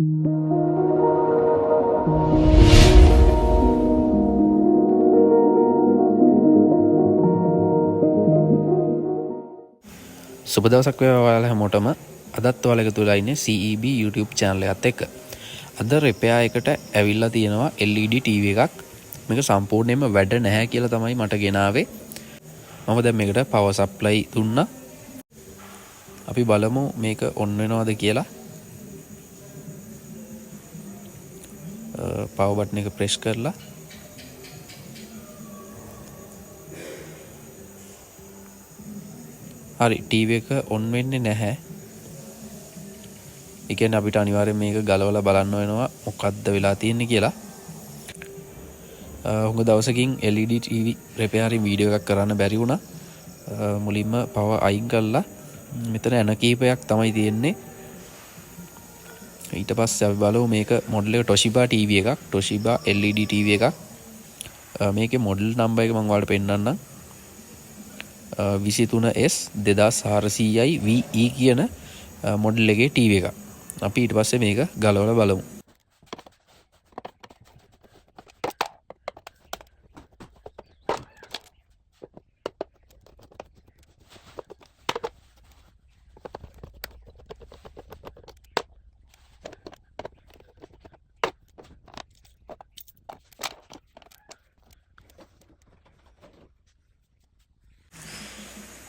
සුබ දවසක් වේවා ඔයාලා හැමෝටම. අදත් ඔයාලා එකතු වෙලා ඉන්නේ CEB YouTube channel එකත් එක්ක. අද රිපෙයාර් එකට ඇවිල්ලා තියෙනවා LED TV එකක්. මේක සම්පූර්ණයෙන්ම වැඩ නැහැ කියලා තමයි මට ගෙනාවේ. මම දැන් මේකට power supply දුන්නා. අපි බලමු මේක on වෙනවද කියලා. power button එක press කරලා හරි TV එක on වෙන්නේ නැහැ. ඒ කියන්නේ අපිට අනිවාර්යෙන් මේක ගලවලා බලන්න වෙනවා මොකද්ද වෙලා තියෙන්නේ කියලා. හුඟ දවසකින් LED TV repairing වීඩියෝ එකක් කරන්න බැරි වුණා. මුලින්ම power අයින් කළා. මෙතන එන කීපයක් තමයි තියෙන්නේ. ඊට පස්සේ අපි බලමු මේක මොඩල් එක Toshiba TV එකක්. Toshiba LED TV එකක්. මේකේ මොඩල් නම්බර් එක මම ඔයාලට පෙන්නන්නම්. 23S 2400i VE කියන මොඩල් එකේ TV එකක්. අපි ඊට පස්සේ මේක ගලවලා බලමු.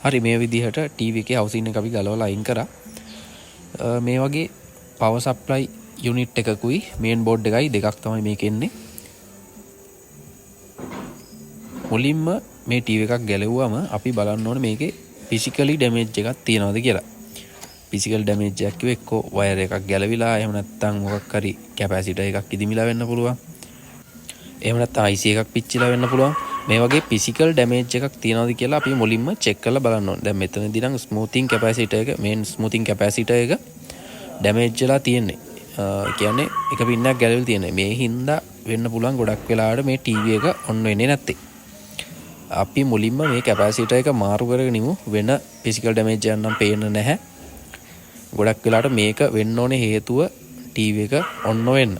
හරි මේ විදිහට TV එකේ housing එක අපි ගලවලා අයින් කරා. මේ වගේ power supply unit එකකුයි main board එකයි දෙකක් තමයි මේකේ ඉන්නේ. මුලින්ම මේ TV එකක් ගැලවුවම අපි බලන්න ඕනේ මේකේ physically damage එකක් තියනවද කියලා. physical damage එකක් කිව්වෙ එක්ක wire එකක් ගැලවිලා එහෙම නැත්නම් මොකක් හරි capacitor එකක් ඉදිමිලා වෙන්න පුළුවන්. එහෙම නැත්නම් IC එකක් පිච්චිලා වෙන්න පුළුවන්. මේ වගේ physical damage එකක් තියනවාද කියලා අපි මුලින්ම check කරලා බලන්න ඕනේ. දැන් මෙතනදී නම් smoothing capacitor එක main smoothing capacitor එක damage වෙලා තියෙන්නේ. කියන්නේ එක පින්නක් ගැලවිලා තියෙනවා. මේ හින්දා වෙන්න පුළුවන් ගොඩක් වෙලාවට මේ TV එක on වෙන්නේ නැත්තේ. අපි මුලින්ම මේ capacitor එක මාරු කරගෙන ඉමු. වෙන physical damage එකක් නම් පේන්න නැහැ. ගොඩක් වෙලාවට මේක වෙන්න ඕනේ හේතුව TV එක on වෙන්න.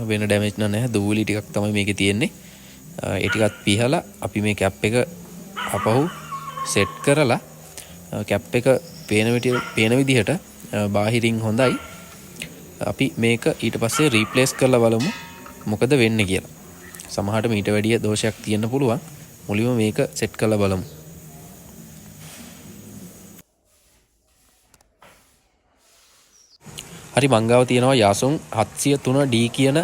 වෙන damage නැහැ. දූවිලි ටිකක් තමයි මේකේ තියෙන්නේ. ඒ ටිකත් පිහලා අපි මේ කැප් එක අපහු සෙට් කරලා කැප් එක පේන විදිහට බාහිරින් හොඳයි. අපි මේක ඊට පස්සේ රීප්ලේස් කරලා බලමු මොකද වෙන්නේ කියලා. සමහරට මීට වැඩිය දෝෂයක් තියෙන්න පුළුවන්. මුලින්ම මේක සෙට් කරලා බලමු. හරි මංගාව තියෙනවා Yasun 703D කියන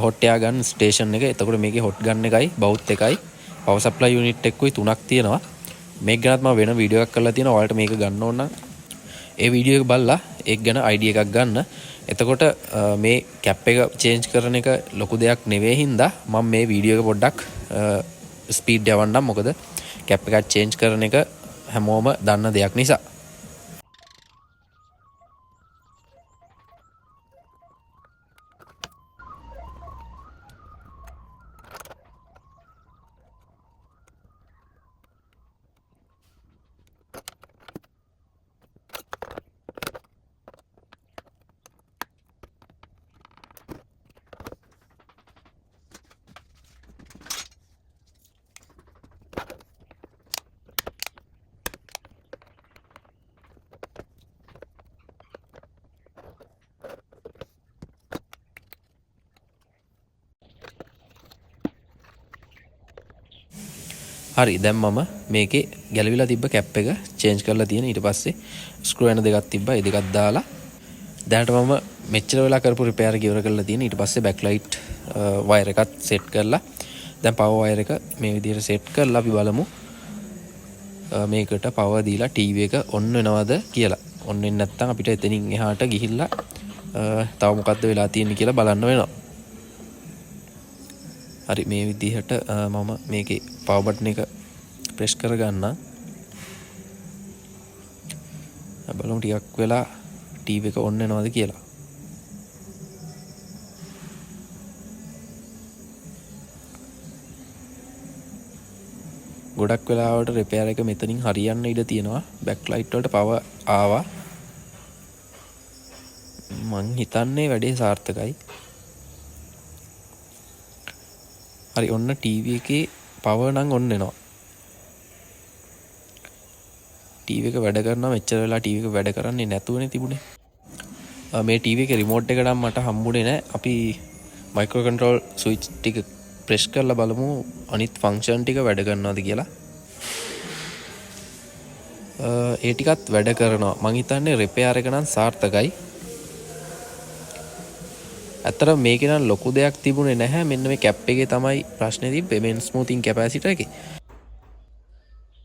hot air gun station එක. එතකොට මේකේ hot gun එකයි bout එකයි power supply unit එකකුයි තුනක් තියෙනවා. මේක ගැනත් මම වෙන වීඩියෝ එකක් කරලා තියෙනවා. ඔයාලට මේක ගන්න ඕන නම් ඒ වීඩියෝ එක බලලා ඒක ගැන idea එකක් ගන්න. එතකොට මේ cap එක change කරන එක ලොකු දෙයක් නෙවෙයි හින්දා මම මේ වීඩියෝ එක පොඩ්ඩක් speed යවන්නම්. මොකද cap එකක් change කරන එක හැමෝම දන්න දෙයක් නිසා. හරි දැන් මම මේකේ ගැලවිලා තිබ්බ කැප් එක චේන්ජ් කරලා තියෙන. ඊට පස්සේ ස්ක්‍රූ යන දෙකක් තිබ්බා. ඒ දෙකක් දාලා දැනට මම මෙච්චර වෙලා කරපු රිපෙයාර් එක ඉවර කරලා තියෙන. ඊට පස්සේ බෑක්ලයිට් වයර් එකත් සෙට් කරලා දැන් පවර් වයර් එක මේ විදිහට සෙට් කරලා අපි බලමු මේකට පවර් දීලා TV එක ඔන් වෙනවද කියලා. ඔන් වෙන්නේ නැත්නම් අපිට එතනින් එහාට ගිහිල්ලා තව මොකද්ද වෙලා තියෙන්නේ කියලා බලන්න වෙනවා. හරි මේ විදිහට මම මේකේ power button එක press කරගන්න. බලමු ටිකක් වෙලා TV එක on වෙනවද කියලා. ගොඩක් වෙලාවට රිපෙයාර් එක මෙතනින් හරියන්න ඉඩ තියෙනවා. බෑක්ලයිට් වලට පවර් ආවා. මං හිතන්නේ වැඩේ සාර්ථකයි. හරි ඔන්න ටීවී එකේ පවර් නම් ඔන්න එනවා. ටීවී එක වැඩ කරනවා. මෙච්චර වෙලා ටීවී එක වැඩ කරන්නේ නැතුවනේ තිබුණේ. මේ ටීවී එකේ රිමෝට් එක නම් මට හම්බුනේ නැහැ. අපි මයික්‍රෝ කන්ට්‍රෝල් ස්විච් ටික ප්‍රෙස් කරලා බලමු අනිත් ෆන්ක්ෂන් ටික වැඩ කරනවද කියලා. ඒ ටිකත් වැඩ කරනවා. මං හිතන්නේ රිපෙයාර් එක නම් සාර්ථකයි. ඇත්තට මේකේ නම් ලොකු දෙයක් තිබුණේ නැහැ. මෙන්න මේ කැප් එකේ තමයි ප්‍රශ්නේ තිබ්බේ. මෙන් ස්මූතින් කැපැසිටර් එකේ.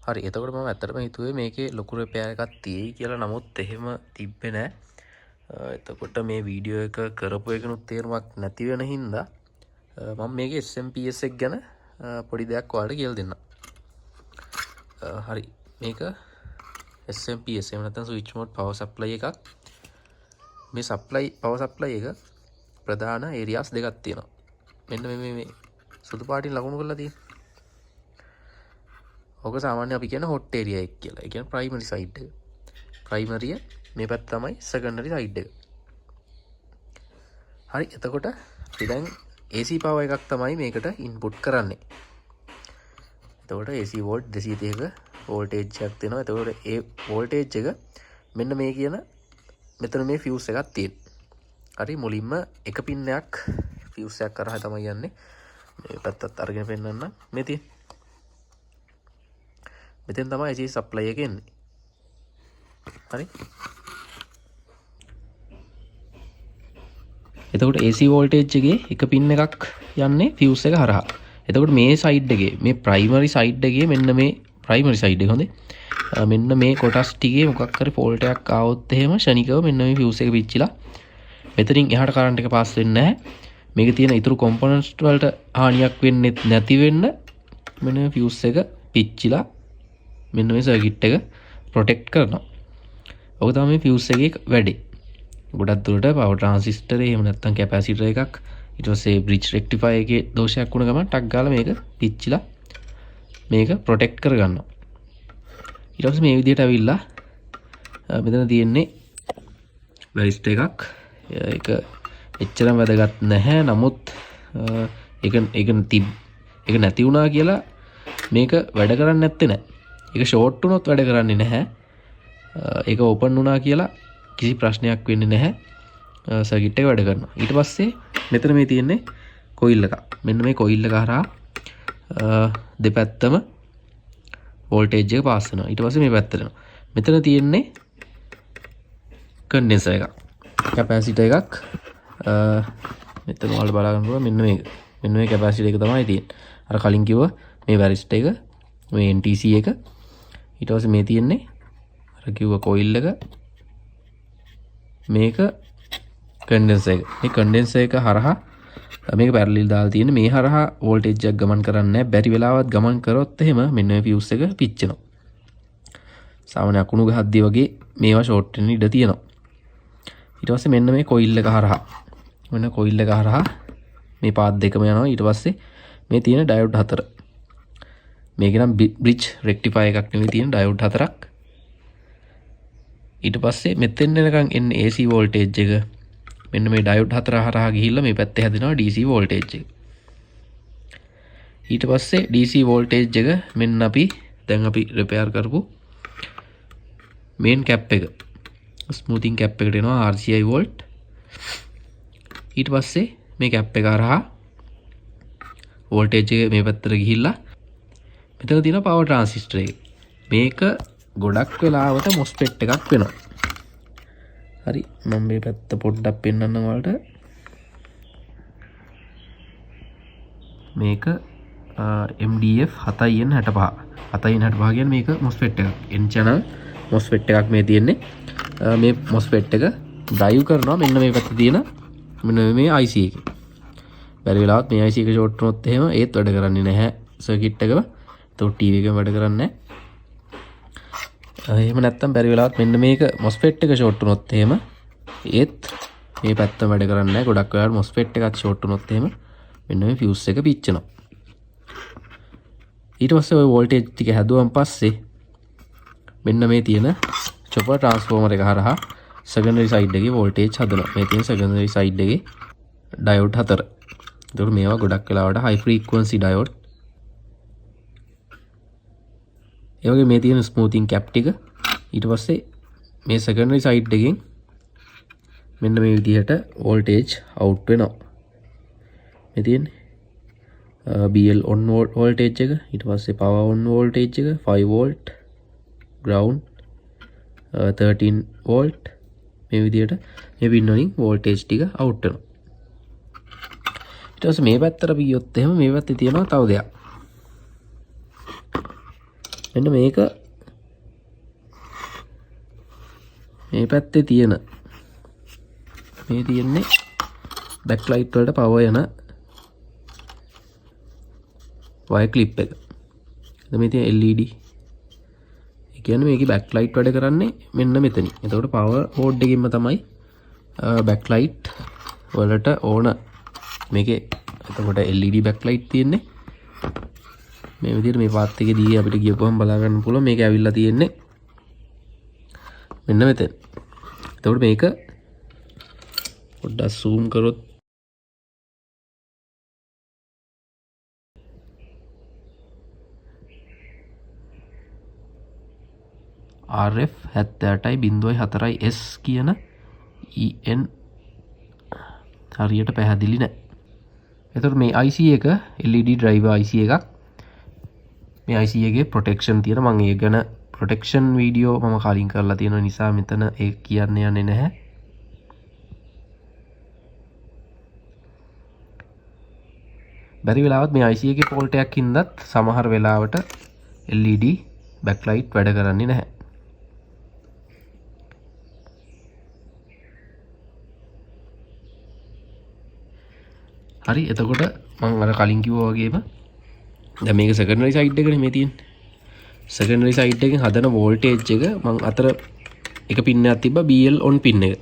හරි එතකොට මම ඇත්තටම හිතුවේ මේකේ ලොකු රිපෙයාර් එකක් තියෙයි කියලා. නමුත් එහෙම තිබ්බේ නැහැ. එතකොට මේ වීඩියෝ එක කරපු එකනුත් තේරුමක් නැති වෙන හින්දා මම මේකේ SMPS එක ගැන පොඩි දෙයක් ඔයාලට කියලා දෙන්නම්. හරි මේක SMPS එහෙම නැත්නම් ස්විච් මෝඩ් පවර් සප්ලයි එකක්. මේ පවර් සප්ලයි එක ප්‍රධාන ඒරියාස් දෙකක් තියෙනවා. මෙන්න මේ සුදු පාටින් ලකුණු කරලා තියෙනවා. ඕක සාමාන්‍යයෙන් අපි කියන හොට් ඒරියා එක කියලා. ඒ කියන්නේ ප්‍රයිමරි සයිඩ් එක. ප්‍රයිමරිය මේ පැත්ත තමයි සෙකන්ඩරි සයිඩ් එක. හරි එතකොට අපි දැන් AC පවර් එකක් තමයි මේකට ඉන්පුට් කරන්නේ. එතකොට AC වෝල්ට් 230ක වෝල්ටේජ් එකක් තියෙනවා. එතකොට ඒ වෝල්ටේජ් එක මෙන්න මේ කියන මෙතන මේ ෆියුස් එකක් තියෙනවා. හරි මුලින්ම එක පින්නයක් ෆියුස් එකක් කරා තමයි යන්නේ. මේ පැත්තත් අරගෙන පෙන්නන්න. මේ තියෙන. මෙතෙන් තමයි AC සප්ලයි එක එන්නේ. හරි. එතකොට AC වෝල්ටේජ් එකේ එක පින් එකක් යන්නේ ෆියුස් එක හරහා. එතකොට මේ සයිඩ් එකේ මේ ප්‍රයිමරි සයිඩ් එකේ මෙන්න මේ ප්‍රයිමරි සයිඩ් එක හොඳේ. මෙන්න මේ කොටස් ටිකේ මොකක් හරි ෆෝල්ට් එකක් ආවොත් එහෙම ෂණිකව මෙන්න මේ ෆියුස් එක පිච්චිලා මෙතනින් එහාට කරන්ට් එක පාස් වෙන්නේ නැහැ. මේකේ තියෙන ඊතුරු කොම්පොනන්ට්ස් වලට හානියක් වෙන්නේ නැති වෙන්න මෙන්න මේ ෆියුස් එක පිච්චිලා මෙන්න මේ සර්කිට් එක ප්‍රොටෙක්ට් කරනවා. ඔක තමයි ෆියුස් එකේ වැඩේ. ගොඩක් දුරට පවර් ට්‍රාන්සිස්ටරේ එහෙම නැත්නම් කැපැසිටර් එකක් ඊට පස්සේ බ්‍රිජ් රෙක්ටිෆයර් එකේ දෝෂයක් වුණ ගමන් ටක් ගාලා මේක පිච්චිලා මේක ප්‍රොටෙක්ට් කරගන්නවා. ඊට පස්සේ මේ විදිහට ඇවිල්ලා මෙතන තියෙන්නේ වැරිස්ටර් එකක්. ඒක එච්චරම වැදගත් නැහැ. නමුත් ඒක නැති වුණා කියලා මේක වැඩ කරන්නේ නැත්තේ නෑ. ඒක ෂෝට් වුණොත් වැඩ කරන්නේ නැහැ. ඒක ඕපන් වුණා කියලා කිසි ප්‍රශ්නයක් වෙන්නේ නැහැ. සර්කිට් එක වැඩ කරනවා. ඊට පස්සේ මෙතන මේ තියෙන්නේ කොයිල් එකක්. මෙන්න මේ කොයිල් එක හරහා දෙපැත්තම වෝල්ටේජ් එක පාස් වෙනවා. ඊට පස්සේ මේ පැත්තට යනවා. මෙතන තියෙන්නේ කන්ඩෙන්සර් එකක්. කැපැසිටර් එකක්. මෙතන ඔයාලා බලා ගන්න පුළුවන් මෙන්න මේක. මෙන්න මේ කැපැසිටර් එක තමයි තියෙන්නේ. අර කලින් කිව්වා මේ වැරිස්ටර් එක, මේ NTC එක. ඊට පස්සේ මේ තියෙන්නේ අර කිව්වා කොයිල් එක. මේක කන්ඩෙන්සර් එක. මේ කන්ඩෙන්සර් එක හරහා මේක පැරලල් දාලා තියෙන්නේ. මේ හරහා වෝල්ටේජ් එක ගමන් කරන්නේ නැහැ. බැරි වෙලාවත් ගමන් කරොත් එහෙම මෙන්න මේ ෆියුස් එක පිච්චෙනවා. සාමාන්‍ය අකුණු ගහද්දී වගේ මේවා ෂෝට් වෙන්න ඉඩ තියෙනවා. ඊට පස්සේ මෙන්න මේ කොයිල් එක හරහා මෙන්න කොයිල් එක හරහා මේ පාත් දෙකම යනවා. ඊට පස්සේ මේ තියෙන ඩයෝඩ් 4. මේක නම් බ්‍රිජ් රෙක්ටිෆයර් එකක් නෙවෙයි තියෙන ඩයෝඩ් 4ක්. ඊට පස්සේ මෙතෙන් එනකන් එන්නේ AC වෝල්ටේජ් එක. මෙන්න මේ ඩයෝඩ් 4 හරහා ගිහිල්ලා මේ පැත්තේ හැදෙනවා DC වෝල්ටේජ් එක. ඊට පස්සේ DC වෝල්ටේජ් එක මෙන්න දැන් අපි රිපෙයාර් කරපු මේන් කැප් එක ස්මූතින් කැප් එකට එනවා RCI වෝල්ට්. ඊට පස්සේ මේ කැප් එක හරහා වෝල්ටේජ් එක මේ පැත්තට ගිහිල්ලා මෙතන තියෙන පවර් ට්‍රාන්සිස්ටර් එක. මේක ගොඩක් වෙලාවට MOSFET එකක් වෙනවා. හරි මම මේ පැත්ත පොඩ්ඩක් පෙන්නන්න ඔයාලට. මේක MDF 7N65. 7N65 කියන්නේ මේක MOSFET එකක්. N channel MOSFET එකක් මේ තියෙන්නේ. මේ MOSFET එක ඩ්‍රයිව් කරනවා මෙන්න මේ පැත්තේ තියෙන මෙන්න මේ IC එක. බැරි වෙලාවත් මේ IC එක ෂෝට් වුණොත් එහෙම ඒත් වැඩ කරන්නේ නැහැ සර්කිට් එකම. ඒතකොට TV එකම වැඩ කරන්නේ නැහැ. එහෙම නැත්තම් බැරි වෙලාවත් මෙන්න මේක MOSFET එක ෂෝට් වුණොත් එහෙම ඒත් මේ පැත්තම වැඩ කරන්නේ නැහැ. ගොඩක් වෙලාවට MOSFET එකත් ෂෝට් වුණොත් එහෙම මෙන්න මේ ෆියුස් එක පිච්චෙනවා. ඊට පස්සේ ওই වෝල්ටේජ් ටික හැදුවන් පස්සේ මෙන්න මේ තියෙන චොපර් ට්‍රාන්ස්ෆෝමර් එක හරහා සෙකන්ඩරි සයිඩ් එකේ වෝල්ටේජ් හදනවා. මේ තියෙන සෙකන්ඩරි සයිඩ් එකේ ඩයෝඩ් 4. ඒකට මේවා ගොඩක් වෙලාවට හයි ෆ්‍රීකවන්සි ඩයෝඩ්. ඒ වගේ මේ තියෙන ස්මූතින් කැප් ටික ඊට පස්සේ මේ සෙකන්ඩරි සයිඩ් එකෙන් මෙන්න මේ විදිහට වෝල්ටේජ් අවුට් වෙනවා. මේ තියෙන්නේ BL on වෝල්ටේජ් එක, ඊට පස්සේ power on වෝල්ටේජ් එක 5 වෝල්ට්, ground 13 වෝල්ට්. මේ විදිහට මේ පින් වලින් වෝල්ටේජ් ටික අවුට් වෙනවා. ඊට පස්සේ මේ පැත්තට ගියොත් එහෙම මේ පැත්තේ තියෙනවා තව දෙයක්. මෙන්න මේක මේ පැත්තේ තියෙන මේ තියෙන්නේ බෑක්ලයිට් වලට පවර් යන වයර් ක්ලිප් එක. මේ තියෙන LED. ඒ කියන්නේ මේකේ බෑක්ලයිට් වැඩ කරන්නේ මෙන්න මෙතනින්. එතකොට පවර් බෝඩ් එකකින්ම තමයි බෑක්ලයිට් වලට ඕන. මේකේ එතකොට LED බෑක්ලයිට් තියෙන්නේ. මේ විදිහට මේ පාත් එකේ දී අපිට ගියපුවම බලා ගන්න පුළුවන් මේක ඇවිල්ලා තියෙන්නේ මෙන්න මෙතන. එතකොට මේක පොඩ්ඩක් zoom කරොත් RF 78.4S කියන EN හරියට පැහැදිලි නැහැ. එතකොට මේ IC එක LED driver IC එකක්. මේ IC එකේ protection තියෙන මම ඒ ගැන protection video මම කලින් කරලා තියෙන නිසා මෙතන ඒක කියන්න යන්නේ නැහැ. බැරි වෙලාවත් මේ IC එකේ fault එකක් හින්දාත් සමහර වෙලාවට LED backlight වැඩ කරන්නේ නැහැ. හරි එතකොට මම අර කලින් කිව්වා වගේම දැන් මේක සෙකන්ඩරි සයිඩ් එකනේ මේ තියෙන්නේ. සෙකන්ඩරි සයිඩ් එකෙන් හදන වෝල්ටේජ් එක මම අතර එක පින් එකක් තිබ්බා BL on පින් එක.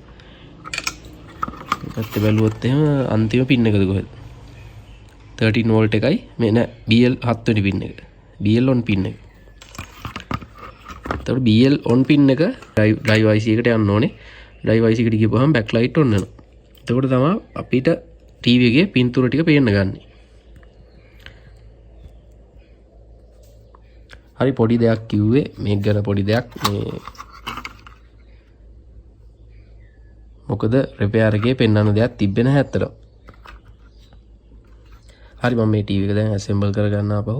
ඒකත් බැලුවොත් එහෙම අන්තිම පින් එකද කොහෙද? 13 වෝල්ට් එකයි මේ නෑ BL 7 වෙනි පින් එක. BL on පින් එක. එතකොට BL on පින් එක drive IC එකට යන්න ඕනේ. drive IC එකට ගියපුවම backlight on වෙනවා. එතකොට තමයි අපිට TV එකේ පින්තූර ටික පේන්න ගන්න. හරි පොඩි දෙයක් කිව්වේ මේක ගැන පොඩි දෙයක් මේ මොකද රිපෙයාර් එකේ පෙන්වන්න දෙයක් තිබ්බේ නැහැ ඇත්තට. හරි මම මේ TV එක දැන් assemble කරගන්න ආපහු.